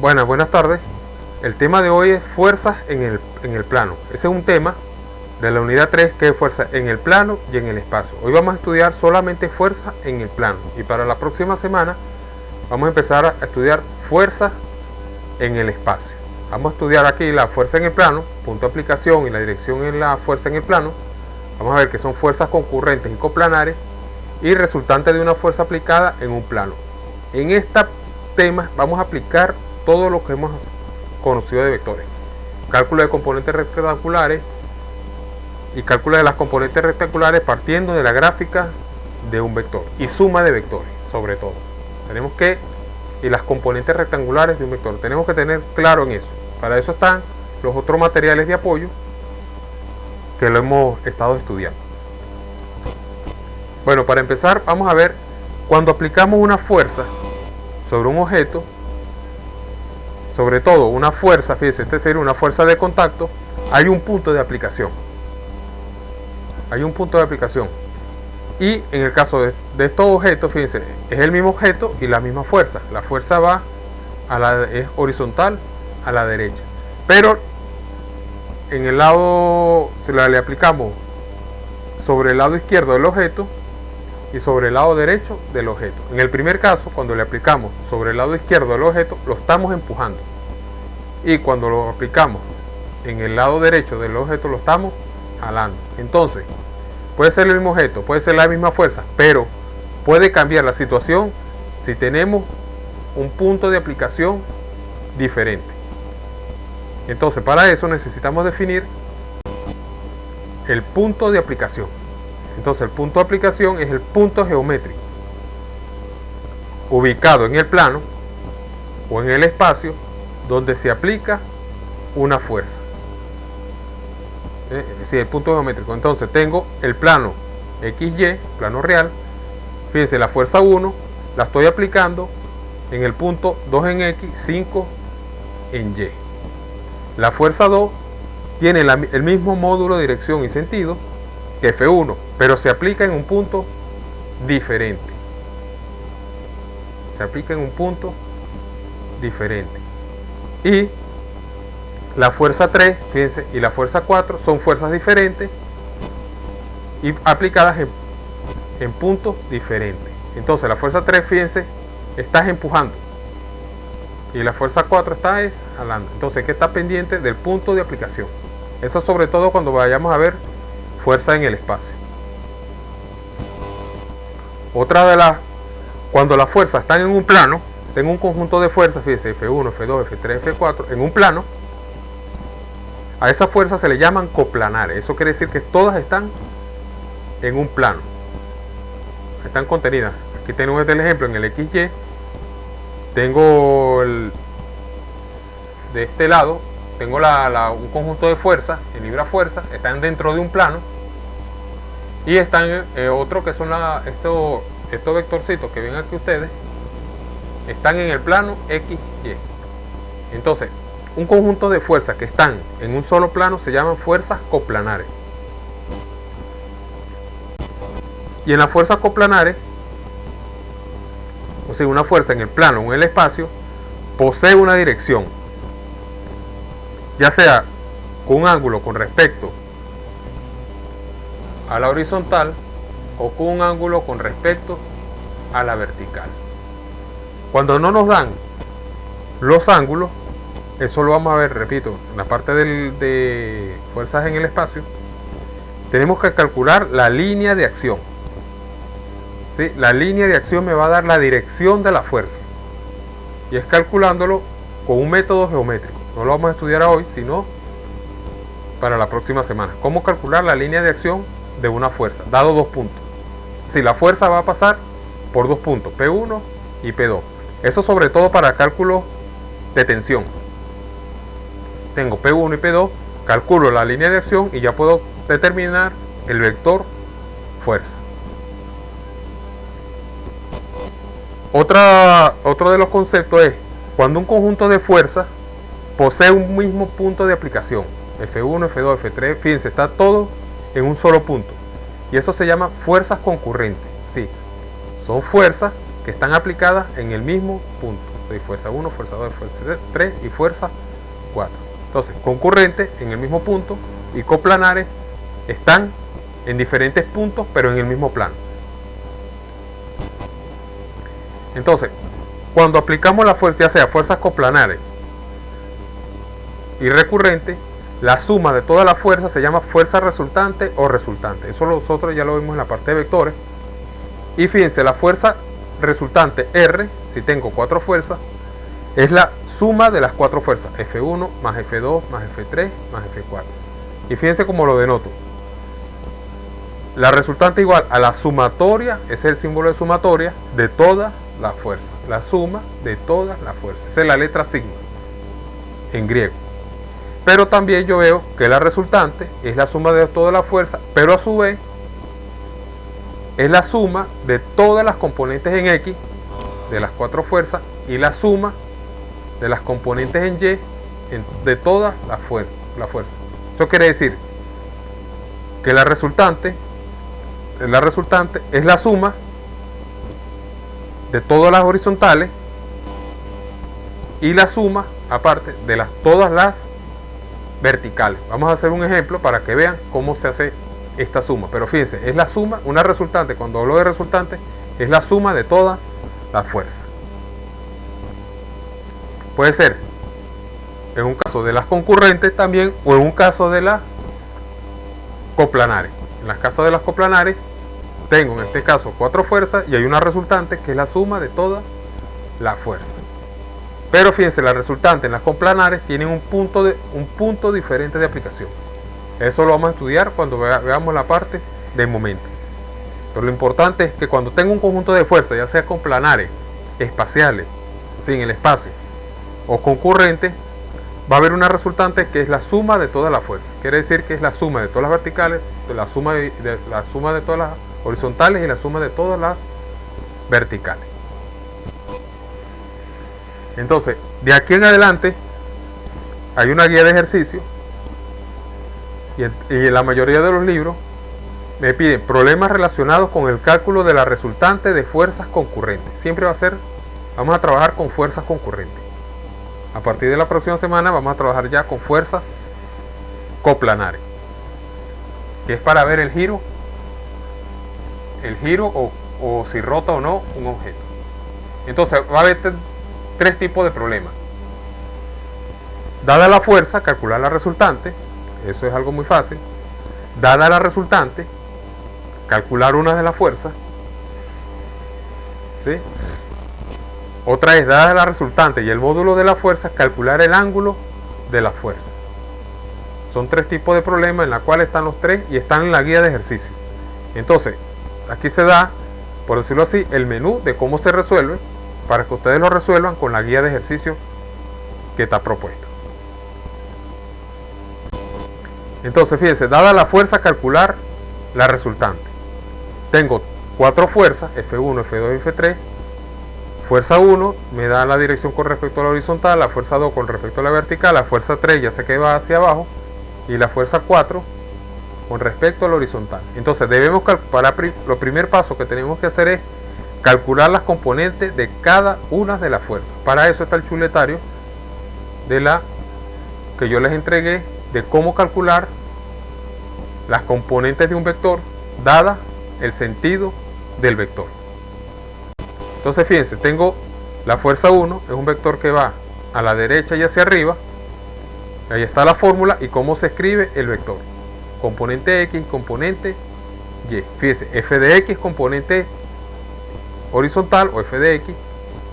Buenas tardes. El tema de hoy es fuerzas en el plano. Ese es un tema de la unidad 3 que es fuerza en el plano y en el espacio. Hoy vamos a estudiar solamente fuerza en el plano. Y para la próxima semana vamos a empezar a estudiar fuerzas en el espacio. Vamos a estudiar aquí la fuerza en el plano, punto de aplicación y la dirección en la fuerza en el plano. Vamos a ver que son fuerzas concurrentes y coplanares y resultantes de una fuerza aplicada en un plano. En este tema vamos a aplicar todo lo que hemos conocido de vectores. Cálculo de componentes rectangulares y cálculo de las componentes rectangulares partiendo de la gráfica de un vector y suma de vectores, sobre todo. Y las componentes rectangulares de un vector. Tenemos que tener claro en eso. Para eso están los otros materiales de apoyo que lo hemos estado estudiando. Bueno, para empezar vamos a ver cuando aplicamos una fuerza sobre un objeto, sobre todo una fuerza, fíjense, este sería una fuerza de contacto, hay un punto de aplicación. Hay un punto de aplicación. Y en el caso de estos objetos, fíjense, es el mismo objeto y la misma fuerza. La fuerza va es horizontal a la derecha. Pero en el lado, si le aplicamos sobre el lado izquierdo del objeto y sobre el lado derecho del objeto. En el primer caso, cuando le aplicamos sobre el lado izquierdo del objeto, lo estamos empujando. Y cuando lo aplicamos en el lado derecho del objeto, lo estamos jalando. Entonces, puede ser el mismo objeto, puede ser la misma fuerza, pero puede cambiar la situación si tenemos un punto de aplicación diferente. Entonces, para eso necesitamos definir el punto de aplicación. Entonces, el punto de aplicación es el punto geométrico ubicado en el plano o en el espacio donde se aplica una fuerza. Es decir, el punto geométrico. Entonces, tengo el plano XY, plano real. Fíjense, la fuerza 1 la estoy aplicando en el punto 2 en X, 5 en Y. La fuerza 2 tiene el mismo módulo de dirección y sentido que F1, pero se aplica en un punto diferente. Se aplica en un punto diferente. Y la fuerza 3, fíjense, y la fuerza 4 son fuerzas diferentes y aplicadas en puntos diferentes. Entonces la fuerza 3, fíjense, estás empujando. Y la fuerza 4 está jalando. Entonces hay que estar pendiente del punto de aplicación. Eso sobre todo cuando vayamos a ver fuerza en el espacio. Cuando las fuerzas están en un plano, tengo un conjunto de fuerzas, fíjense, F1, F2, F3, F4, en un plano, a esas fuerzas se le llaman coplanares. Eso quiere decir que todas están en un plano. Están contenidas. Aquí tenemos el ejemplo en el XY. Tengo de este lado, tengo un conjunto de fuerzas, en libra fuerza, están dentro de un plano. Y están otro que son estos vectorcitos que ven aquí ustedes, están en el plano XY. Entonces, un conjunto de fuerzas que están en un solo plano se llaman fuerzas coplanares. Y en las fuerzas coplanares, o sea, una fuerza en el plano o en el espacio, posee una dirección, ya sea con un ángulo con respecto a la horizontal o con un ángulo con respecto a la vertical. Cuando no nos dan los ángulos, eso lo vamos a ver, repito, en la parte de fuerzas en el espacio, tenemos que calcular la línea de acción. ¿Sí? La línea de acción me va a dar la dirección de la fuerza. Y es calculándolo con un método geométrico. No lo vamos a estudiar hoy, sino para la próxima semana. ¿Cómo calcular la línea de acción de una fuerza? Dado dos puntos. Si la fuerza va a pasar por dos puntos, P1 y P2. Eso sobre todo para cálculo de tensión. Tengo P1 y P2, calculo la línea de acción y ya puedo determinar el vector fuerza. Otro de los conceptos es cuando un conjunto de fuerzas posee un mismo punto de aplicación. F1, F2, F3, fíjense, está todo en un solo punto. Y eso se llama fuerzas concurrentes. Sí, son fuerzas que están aplicadas en el mismo punto. Fuerza 1, fuerza 2, fuerza 3 y fuerza 4. Entonces, concurrentes en el mismo punto y coplanares están en diferentes puntos, pero en el mismo plano. Entonces, cuando aplicamos la fuerza, ya sea fuerzas coplanares y recurrentes, la suma de toda la fuerza se llama fuerza resultante o resultante. Eso nosotros ya lo vimos en la parte de vectores. Y fíjense, la fuerza resultante R, si tengo 4 fuerzas, es la suma de las 4 fuerzas, F1 más F2 más F3 más F4. Y fíjense cómo lo denoto. La resultante igual a la sumatoria, ese es el símbolo de sumatoria, de toda la fuerza. La suma de todas las fuerzas. Esa es la letra sigma en griego. Pero también yo veo que la resultante es la suma de toda la fuerza, pero a su vez es la suma de todas las componentes en X de las 4 fuerzas y la suma de las componentes en Y de toda la fuerza. Eso quiere decir que la resultante es la suma de todas las horizontales y la suma aparte de todas las verticales. Vamos a hacer un ejemplo para que vean cómo se hace esta suma. Pero fíjense, es la suma, una resultante, cuando hablo de resultante, es la suma de toda la fuerza. Puede ser en un caso de las concurrentes también o en un caso de las coplanares. En los casos de las coplanares tengo en este caso 4 fuerzas y hay una resultante que es la suma de toda la fuerza. Pero fíjense, la resultante en las coplanares tienen un punto diferente de aplicación. Eso lo vamos a estudiar cuando veamos la parte del momento. Pero lo importante es que cuando tengo un conjunto de fuerzas, ya sea coplanares, espaciales, sin el espacio, o concurrentes, va a haber una resultante que es la suma de toda la fuerza. Quiere decir que es la suma de todas las verticales, la suma de todas las horizontales y la suma de todas las verticales. Entonces, de aquí en adelante hay una guía de ejercicio y en la mayoría de los libros me piden problemas relacionados con el cálculo de la resultante de fuerzas concurrentes. Siempre vamos a trabajar con fuerzas concurrentes. A partir de la próxima semana vamos a trabajar ya con fuerzas coplanares, que es para ver el giro o si rota o no un objeto. Entonces va a haber 3 tipos de problemas. Dada la fuerza, calcular la resultante. Eso es algo muy fácil. Dada la resultante, calcular una de las fuerzas. ¿Sí? Otra es, dada la resultante y el módulo de la fuerza, calcular el ángulo de la fuerza. Son 3 tipos de problemas en los cuales están los 3 y están en la guía de ejercicio. Entonces, aquí se da, por decirlo así, el menú de cómo se resuelve para que ustedes lo resuelvan con la guía de ejercicio que está propuesto. Entonces, fíjense, dada la fuerza, calcular la resultante. Tengo 4 fuerzas, F1, F2 y F3. Fuerza 1 me da la dirección con respecto a la horizontal, la fuerza 2 con respecto a la vertical, la fuerza 3 ya sé que va hacia abajo y la fuerza 4 con respecto a la horizontal. Entonces debemos calcular, lo primer paso que tenemos que hacer es calcular las componentes de cada una de las fuerzas. Para eso está el chuletario que yo les entregué de cómo calcular las componentes de un vector dada el sentido del vector. Entonces fíjense, tengo la fuerza 1, es un vector que va a la derecha y hacia arriba. Ahí está la fórmula y cómo se escribe el vector. Componente X, componente Y. Fíjense, f de X es componente horizontal o f de X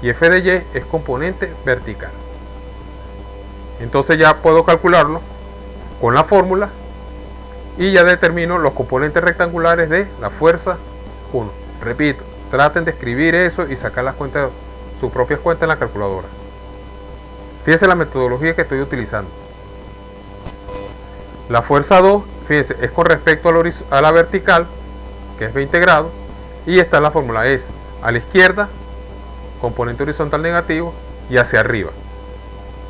y f de Y es componente vertical. Entonces ya puedo calcularlo con la fórmula y ya determino los componentes rectangulares de la fuerza 1. Repito, traten de escribir eso y sacar las cuentas, sus propias cuentas en la calculadora. Fíjense la metodología que estoy utilizando. La fuerza 2, fíjense, es con respecto a la vertical, que es 20 grados, y esta es la fórmula, es a la izquierda, componente horizontal negativo, y hacia arriba.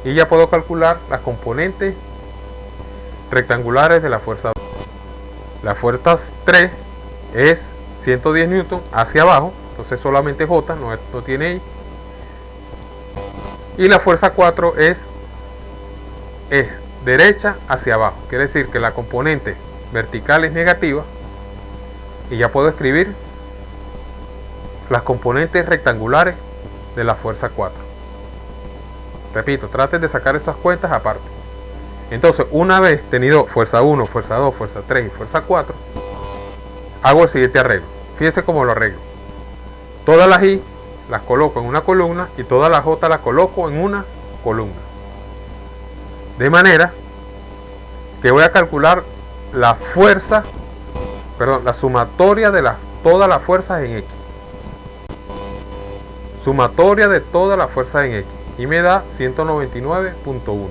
Y ya puedo calcular las componentes rectangulares de la fuerza 2. La fuerza 3 es 110 newton hacia abajo, entonces solamente J, no tiene I. Y la fuerza 4 es derecha hacia abajo, quiere decir que la componente vertical es negativa, y ya puedo escribir las componentes rectangulares de la fuerza 4. Repito, traten de sacar esas cuentas aparte. Entonces, una vez tenido fuerza 1, fuerza 2, fuerza 3 y fuerza 4, hago el siguiente arreglo. Fíjense cómo lo arreglo. Todas las I las coloco en una columna y todas las J las coloco en una columna. De manera que voy a calcular la fuerza, la sumatoria de todas las fuerzas en X. Sumatoria de todas las fuerzas en X. Y me da 199.1.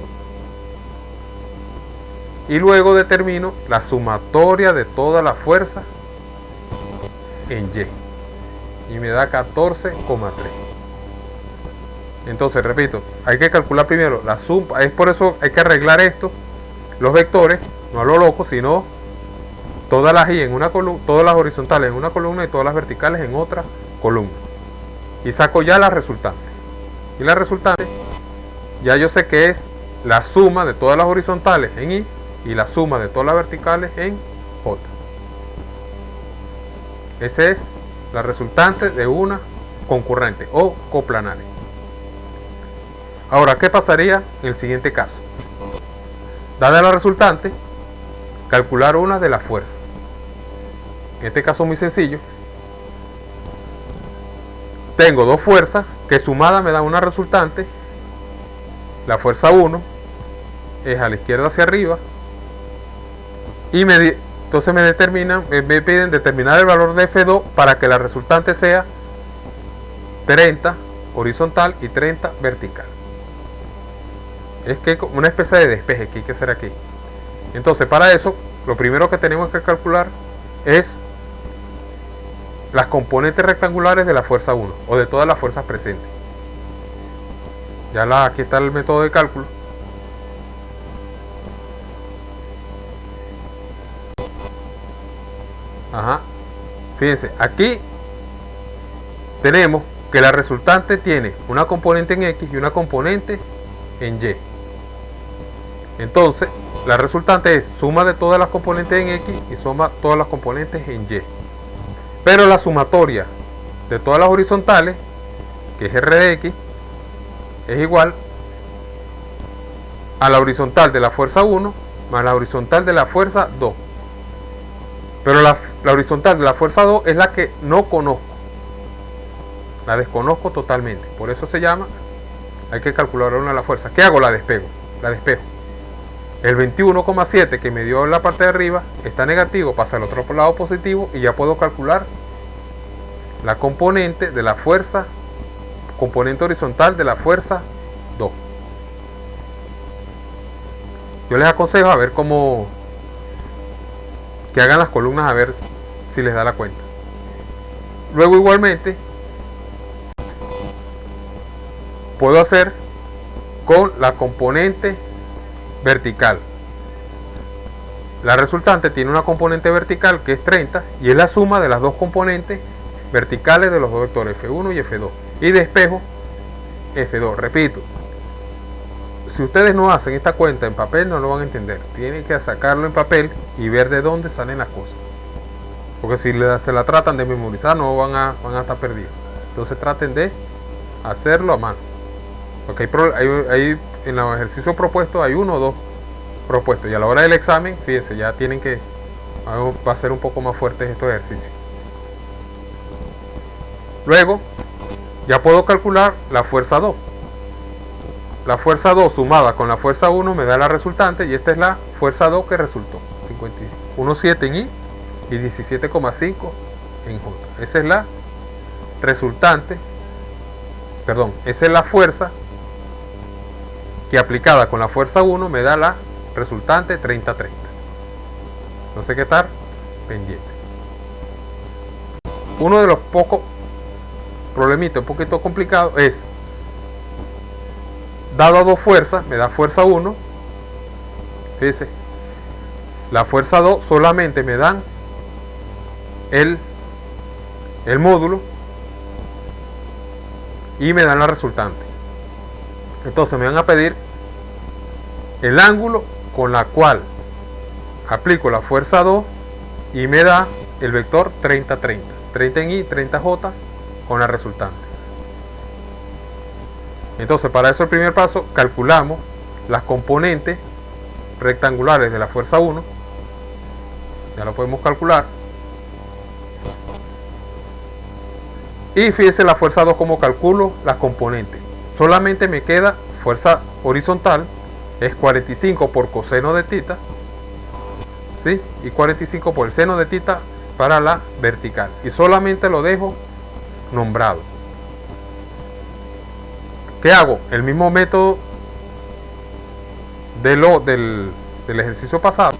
Y luego determino la sumatoria de todas las fuerzas en Y. Y me da 14,3. Entonces, repito, hay que calcular primero la suma. Es por eso hay que arreglar esto, los vectores, no a lo loco, sino todas las Y en una columna, todas las horizontales en una columna y todas las verticales en otra columna. Y saco ya la resultante. Y la resultante, ya yo sé que es la suma de todas las horizontales en Y y la suma de todas las verticales en J. Esa es la resultante de una concurrente o coplanares. Ahora, ¿qué pasaría en el siguiente caso? Dada la resultante, calcular una de las fuerzas. En este caso muy sencillo. Tengo dos fuerzas que sumadas me dan una resultante. La fuerza 1 es a la izquierda hacia arriba. Y entonces me piden determinar el valor de F2 para que la resultante sea 30 horizontal y 30 vertical. Es que una especie de despeje que hay que hacer aquí. Entonces, para eso, lo primero que tenemos que calcular es las componentes rectangulares de la fuerza 1 o de todas las fuerzas presentes. Aquí está el método de cálculo. Fíjense, aquí tenemos que la resultante tiene una componente en X y una componente en Y. Entonces, la resultante es suma de todas las componentes en X y suma todas las componentes en Y. Pero la sumatoria de todas las horizontales, que es R de X, es igual a la horizontal de la fuerza 1 más la horizontal de la fuerza 2. Pero la horizontal de la fuerza 2 es la que no conozco. La desconozco totalmente. Por eso se llama, hay que calcular una de las fuerzas. ¿Qué hago? La despejo. El 21,7 que me dio en la parte de arriba está negativo, pasa al otro lado positivo y ya puedo calcular la componente de la fuerza, componente horizontal de la fuerza 2. Yo les aconsejo a ver cómo que hagan las columnas a ver si les da la cuenta. Luego igualmente puedo hacer con la componente vertical. La resultante tiene una componente vertical que es 30 y es la suma de las dos componentes verticales de los dos vectores F1 y F2 y despejo F2. Repito, si ustedes no hacen esta cuenta en papel no lo van a entender. Tienen que sacarlo en papel y ver de dónde salen las cosas, porque si se la tratan de memorizar no van a estar perdidos. Entonces traten de hacerlo a mano, porque hay en los ejercicios propuestos hay uno o dos propuestos y a la hora del examen, fíjense, ya tienen que, va a ser un poco más fuertes estos ejercicios. Luego ya puedo calcular la fuerza 2. La fuerza 2 sumada con la fuerza 1 me da la resultante y esta es la fuerza 2 que resultó. 51,7 en I y 17,5 en J. Esa es la resultante, esa es la fuerza que aplicada con la fuerza 1 me da la resultante 30-30. Entonces hay que estar pendiente. Uno de los pocos problemitas un poquito complicado es, dado a dos fuerzas, me da fuerza 1. Fíjense, la fuerza 2 solamente me dan el módulo y me dan la resultante. Entonces me van a pedir el ángulo con la cual aplico la fuerza 2 y me da el vector 30-30. 30 en Y, 30J con la resultante. Entonces para eso el primer paso, calculamos las componentes rectangulares de la fuerza 1. Ya lo podemos calcular. Y fíjense la fuerza 2 como calculo las componentes. Solamente me queda fuerza horizontal, es 45 por coseno de tita, ¿sí? Y 45 por el seno de tita para la vertical. Y solamente lo dejo nombrado. ¿Qué hago? El mismo método del ejercicio pasado.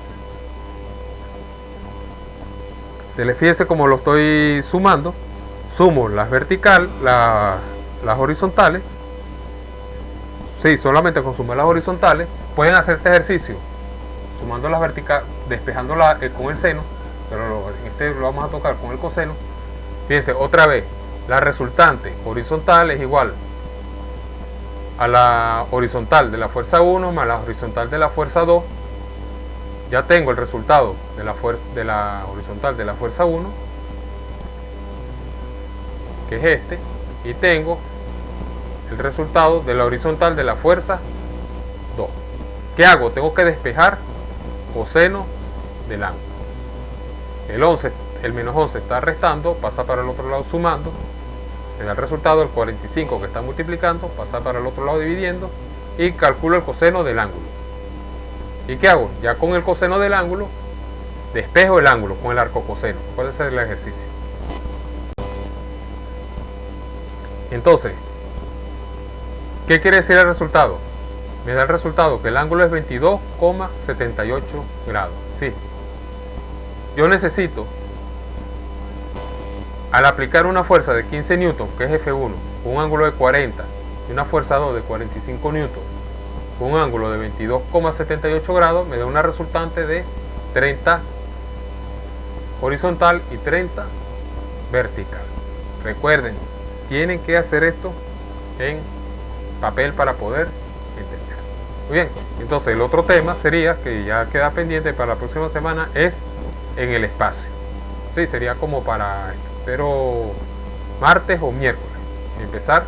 Fíjense cómo lo estoy sumando. Sumo las verticales, las horizontales. Sí, solamente con sumar las horizontales. Pueden hacer este ejercicio sumando las verticales, despejándola con el seno, pero en este lo vamos a tocar con el coseno. Fíjense, otra vez, la resultante horizontal es igual a la horizontal de la fuerza 1 más la horizontal de la fuerza 2. Ya tengo el resultado de la horizontal de la fuerza 1, que es este, y tengo el resultado de la horizontal de la fuerza 2. ¿Qué hago? Tengo que despejar coseno del ángulo. El menos 11 está restando, pasa para el otro lado sumando. Me da el resultado, el 45 que está multiplicando, pasa para el otro lado dividiendo y calculo el coseno del ángulo. ¿Y qué hago? Ya con el coseno del ángulo, despejo el ángulo con el arco coseno. ¿Cuál es el ejercicio? Entonces, ¿qué quiere decir el resultado? Me da el resultado que el ángulo es 22,78 grados. Sí. Yo necesito, al aplicar una fuerza de 15 newton, que es F1, un ángulo de 40 y una fuerza 2 de 45 newton, un ángulo de 22,78 grados, me da una resultante de 30 horizontal y 30 vertical. Recuerden, tienen que hacer esto en papel para poder entender. Muy bien, entonces el otro tema sería, que ya queda pendiente para la próxima semana, es en el espacio. Sí, sería como para, espero, martes o miércoles, empezar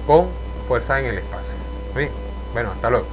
con fuerza en el espacio. Muy bien, bueno, hasta luego.